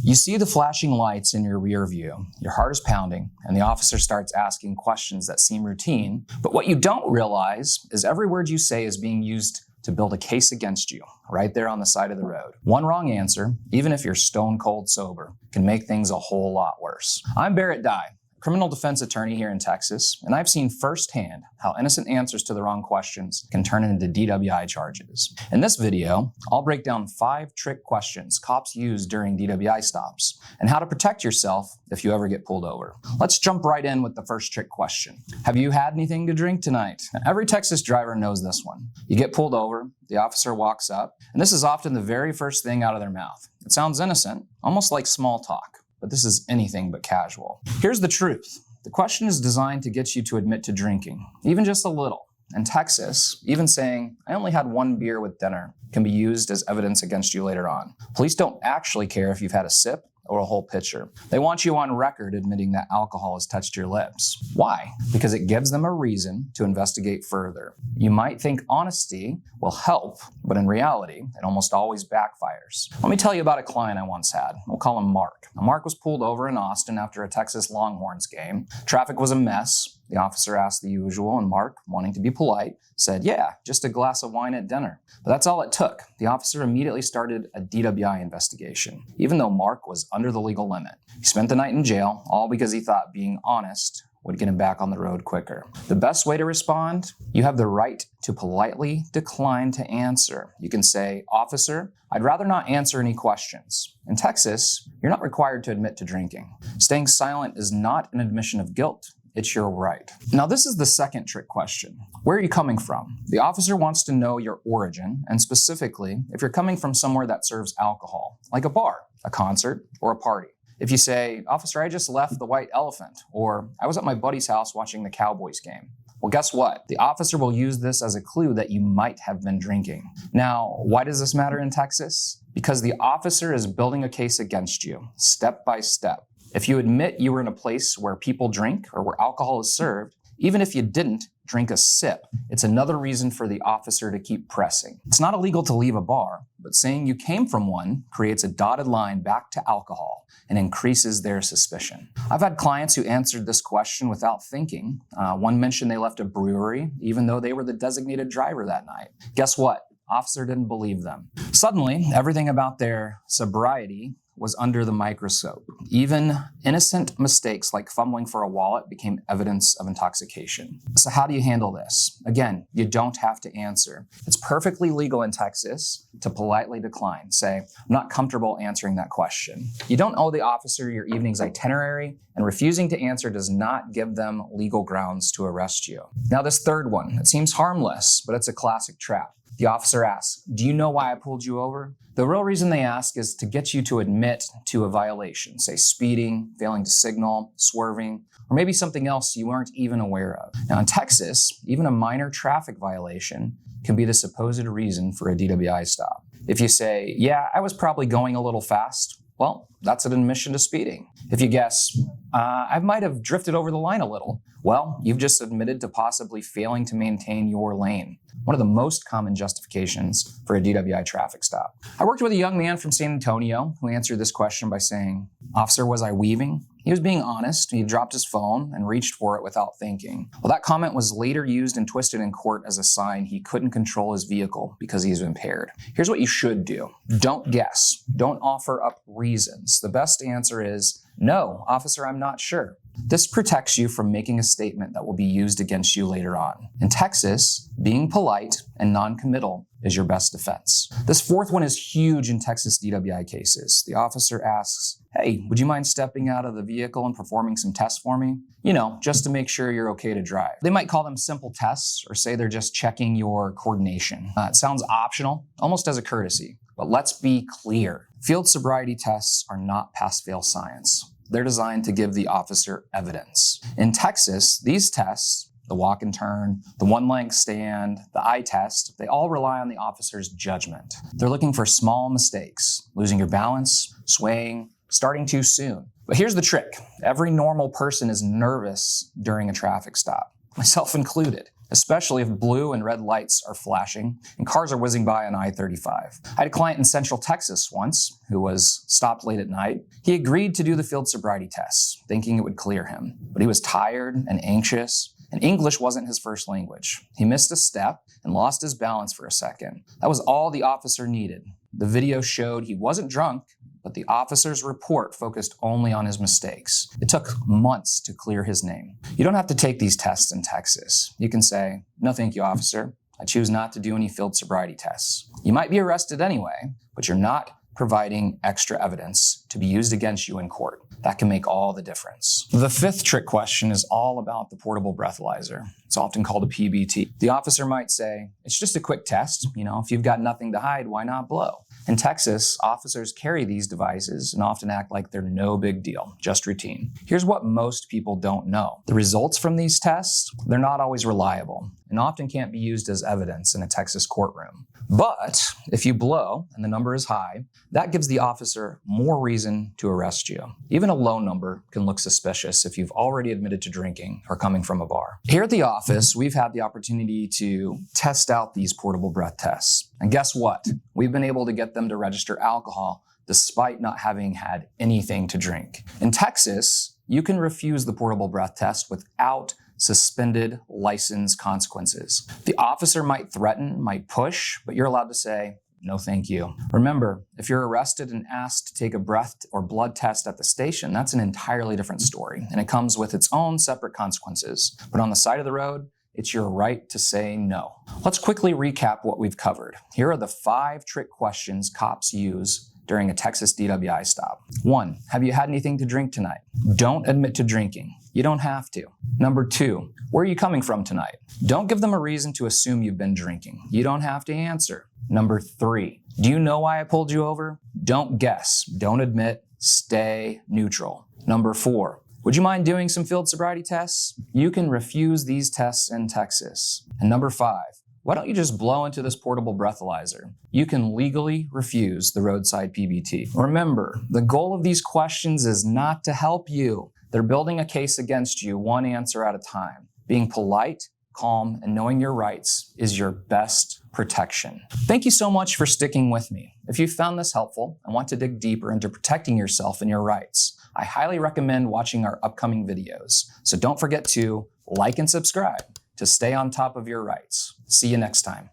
You see the flashing lights in your rear view, your heart is pounding, and the officer starts asking questions that seem routine, but what you don't realize is every word you say is being used to build a case against you, right there on the side of the road. One wrong answer, even if you're stone cold sober, can make things a whole lot worse. I'm Barrett Dye, criminal defense attorney here in Texas, and I've seen firsthand how innocent answers to the wrong questions can turn into DWI charges. In this video, I'll break down 5 trick questions cops use during DWI stops and how to protect yourself if you ever get pulled over. Let's jump right in with the first trick question. Have you had anything to drink tonight? Now, every Texas driver knows this one. You get pulled over, the officer walks up, and this is often the very first thing out of their mouth. It sounds innocent, almost like small talk, but this is anything but casual. Here's the truth. The question is designed to get you to admit to drinking, even just a little. In Texas, even saying, "I only had 1 beer with dinner," can be used as evidence against you later on. Police don't actually care if you've had a sip or a whole pitcher. They want you on record admitting that alcohol has touched your lips. Why? Because it gives them a reason to investigate further. You might think honesty will help, but in reality, it almost always backfires. Let me tell you about a client I once had. We'll call him Mark. Now, Mark was pulled over in Austin after a Texas Longhorns game. Traffic was a mess. The officer asked the usual, and Mark, wanting to be polite, said, "Yeah, just a glass of wine at dinner." But that's all it took. The officer immediately started a DWI investigation, even though Mark was under the legal limit. He spent the night in jail, all because he thought being honest would get him back on the road quicker. The best way to respond? You have the right to politely decline to answer. You can say, "Officer, I'd rather not answer any questions." In Texas, you're not required to admit to drinking. Staying silent is not an admission of guilt. It's your right. Now, this is the second trick question. Where are you coming from? The officer wants to know your origin, and specifically, if you're coming from somewhere that serves alcohol, like a bar, a concert, or a party. If you say, "Officer, I just left the White Elephant," or "I was at my buddy's house watching the Cowboys game," well, guess what? The officer will use this as a clue that you might have been drinking. Now, why does this matter in Texas? Because the officer is building a case against you, step by step. If you admit you were in a place where people drink or where alcohol is served, even if you didn't drink a sip, it's another reason for the officer to keep pressing. It's not illegal to leave a bar, but saying you came from one creates a dotted line back to alcohol and increases their suspicion. I've had clients who answered this question without thinking. One mentioned they left a brewery, even though they were the designated driver that night. Guess what? Officer didn't believe them. Suddenly, everything about their sobriety was under the microscope. Even innocent mistakes like fumbling for a wallet became evidence of intoxication. So how do you handle this? Again, you don't have to answer. It's perfectly legal in Texas to politely decline. Say, "I'm not comfortable answering that question." You don't owe the officer your evening's itinerary, and refusing to answer does not give them legal grounds to arrest you. Now, this third one, it seems harmless, but it's a classic trap. The officer asks, "Do you know why I pulled you over?" The real reason they ask is to get you to admit to a violation, say speeding, failing to signal, swerving, or maybe something else you weren't even aware of. Now in Texas, even a minor traffic violation can be the supposed reason for a DWI stop. If you say, "Yeah, I was probably going a little fast," well, that's an admission to speeding. If you guess, "I might have drifted over the line a little," well, you've just admitted to possibly failing to maintain your lane. One of the most common justifications for a DWI traffic stop. I worked with a young man from San Antonio who answered this question by saying, "Officer, was I weaving?" He was being honest. He dropped his phone and reached for it without thinking. Well, that comment was later used and twisted in court as a sign he couldn't control his vehicle because he's impaired. Here's what you should do. Don't guess. Don't offer up reasons. The best answer is, "No, officer, I'm not sure." This protects you from making a statement that will be used against you later on. In Texas, being polite and non-committal is your best defense. This fourth one is huge in Texas DWI cases. The officer asks, "Hey, would you mind stepping out of the vehicle and performing some tests for me? You know, just to make sure you're okay to drive." They might call them simple tests or say they're just checking your coordination. It sounds optional, almost as a courtesy, but let's be clear. Field sobriety tests are not pass-fail science. They're designed to give the officer evidence. In Texas, these tests, the walk and turn, the one-leg stand, the eye test, they all rely on the officer's judgment. They're looking for small mistakes, losing your balance, swaying, starting too soon. But here's the trick. Every normal person is nervous during a traffic stop, myself included. especially if blue and red lights are flashing and cars are whizzing by on I-35. I had a client in Central Texas once who was stopped late at night. He agreed to do the field sobriety tests, thinking it would clear him, but he was tired and anxious, and English wasn't his first language. He missed a step and lost his balance for a second. That was all the officer needed. The video showed he wasn't drunk, but the officer's report focused only on his mistakes. It took months to clear his name. You don't have to take these tests in Texas. You can say, "No, thank you, officer. I choose not to do any field sobriety tests." You might be arrested anyway, but you're not providing extra evidence to be used against you in court. That can make all the difference. The fifth trick question is all about the portable breathalyzer. It's often called a PBT. The officer might say, "It's just a quick test. If you've got nothing to hide, why not blow?" In Texas, officers carry these devices and often act like they're no big deal, just routine. Here's what most people don't know. The results from these tests, they're not always reliable and often can't be used as evidence in a Texas courtroom. But if you blow and the number is high, that gives the officer more reason to arrest you. Even a low number can look suspicious if you've already admitted to drinking or coming from a bar. Here at the office, we've had the opportunity to test out these portable breath tests. And guess what? We've been able to get them to register alcohol despite not having had anything to drink. In Texas, you can refuse the portable breath test without suspended license consequences. The officer might threaten, might push, but you're allowed to say, "No, thank you." Remember, if you're arrested and asked to take a breath or blood test at the station, that's an entirely different story, and it comes with its own separate consequences. But on the side of the road, it's your right to say no. Let's quickly recap what we've covered. Here are the 5 trick questions cops use during a Texas DWI stop. 1, have you had anything to drink tonight? Don't admit to drinking. You don't have to. Number 2, where are you coming from tonight? Don't give them a reason to assume you've been drinking. You don't have to answer. Number 3, do you know why I pulled you over? Don't guess. Don't admit. Stay neutral. Number 4, would you mind doing some field sobriety tests? You can refuse these tests in Texas. And number 5, why don't you just blow into this portable breathalyzer? You can legally refuse the roadside PBT. Remember, the goal of these questions is not to help you. They're building a case against you one answer at a time. Being polite, calm, and knowing your rights is your best protection. Thank you so much for sticking with me. If you found this helpful and want to dig deeper into protecting yourself and your rights, I highly recommend watching our upcoming videos. So don't forget to like and subscribe to stay on top of your rights. See you next time.